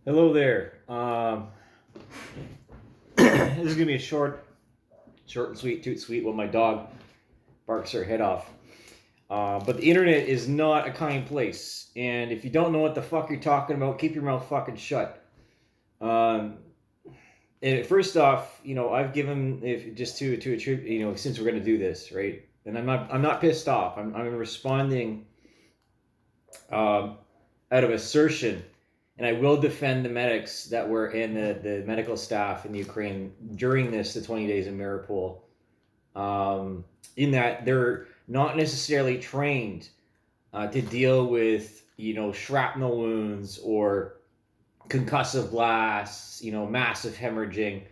Hello there. This is gonna be a short and sweet, toot sweet while my dog barks her head off. But the internet is not a kind place, and if you don't know what the fuck you're talking about, keep your mouth fucking shut. Um, and first off, I've given if just to attribute, since we're gonna do this, right? And I'm not pissed off. I'm responding um, out of assertion, and I will defend the medics that were in the medical staff in Ukraine during the 20 days in Mariupol, in that they're not necessarily trained to deal with, shrapnel wounds or concussive blasts, massive hemorrhaging.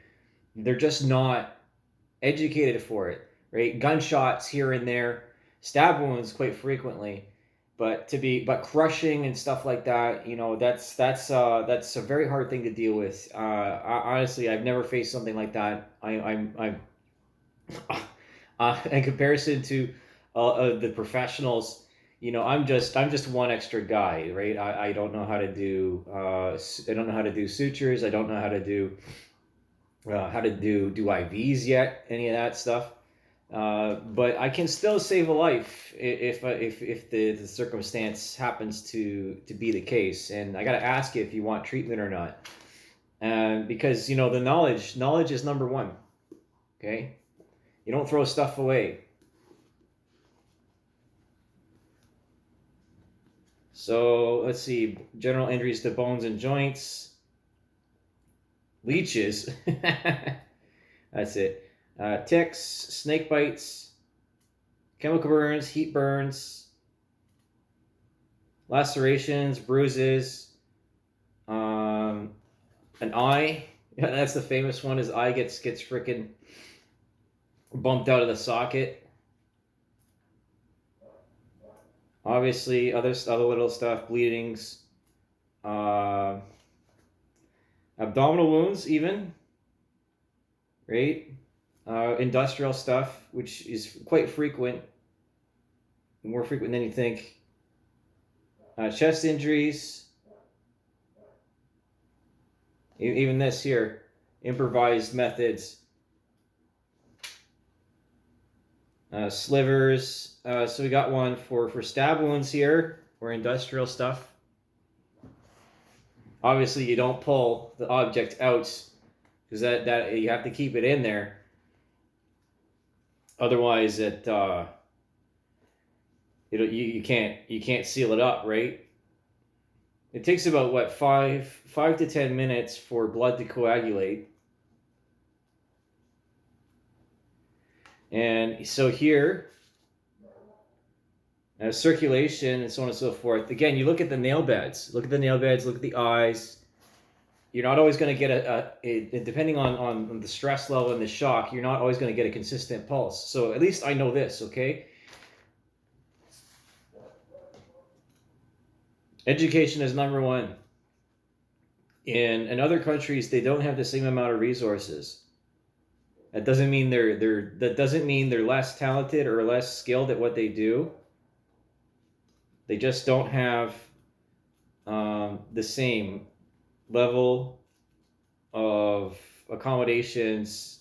They're just not educated for it, right? Gunshots here and there, stab wounds quite frequently, but crushing and stuff like that, that's a very hard thing to deal with. Honestly, I've never faced something like that. I'm in comparison to the professionals. I'm just one extra guy, right? I don't know how to do I don't know how to do sutures. I don't know how to do IVs yet, any of that stuff. But I can still save a life if the circumstance happens to be the case. And I got to ask you if you want treatment or not, because the knowledge is number one. Okay, you don't throw stuff away. So let's see, general injuries to bones and joints, leeches. That's it. Ticks, snake bites, chemical burns, heat burns, lacerations, bruises, an eye. Yeah, that's the famous one. His eye gets freaking bumped out of the socket. Obviously, other little stuff, bleedings, abdominal wounds, even, right? Industrial stuff, which is quite frequent, more frequent than you think. Chest injuries, even this here, improvised methods. Slivers. So we got one for stab wounds here, or industrial stuff. Obviously, you don't pull the object out because that you have to keep it in there. Otherwise, you can't seal it up, right? It takes about what 5 to 10 minutes for blood to coagulate. And so here, circulation and so on and so forth. Again, you look at the nail beds. Look at the nail beds. Look at the eyes. You're not always going to get depending on the stress level and the shock, you're not always going to get a consistent pulse. So at least I know this, okay? Education is number one. In other countries, they don't have the same amount of resources. That doesn't mean they're less talented or less skilled at what they do. They just don't have the same level of accommodations.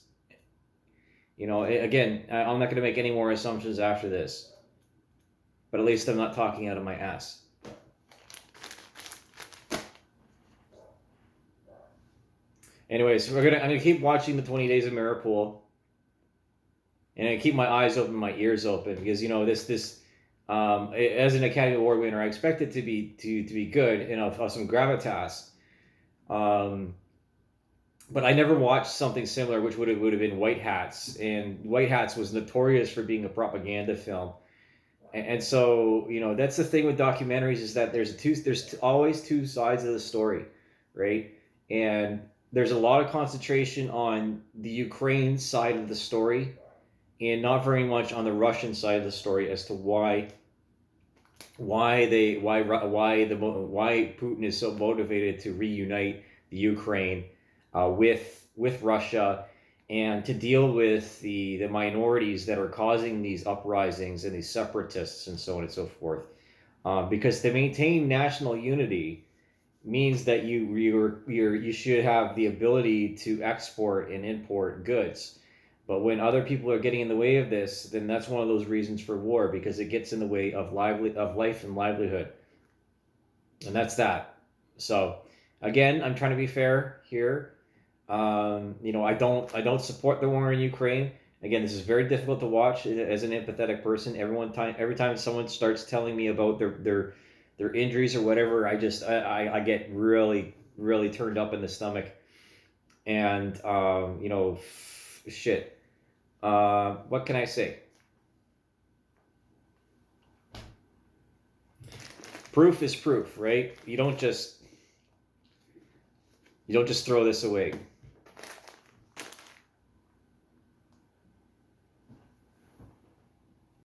Again, I'm not going to make any more assumptions after this, but at least I'm not talking out of my ass. Anyways, I'm gonna keep watching the 20 Days of Mariupol, and I keep my eyes open, my ears open, because this as an Academy Award winner, I expect it to be good and of some gravitas. But I never watched something similar, which would have been White Hats, and White Hats was notorious for being a propaganda film. And so that's the thing with documentaries, is that there's always two sides of the story, right? And there's a lot of concentration on the Ukraine side of the story, and not very much on the Russian side of the story as to why Putin is so motivated to reunite the Ukraine with Russia, and to deal with the minorities that are causing these uprisings and these separatists and so on and so forth. Because to maintain national unity, means that you should have the ability to export and import goods. But when other people are getting in the way of this, then that's one of those reasons for war, because it gets in the way of life and livelihood. And that's that. So again, I'm trying to be fair here. I don't support the war in Ukraine. Again, this is very difficult to watch as an empathetic person. Every time someone starts telling me about their injuries or whatever, I get really really turned up in the stomach, and shit. What can I say? Proof is proof, right? You don't just throw this away.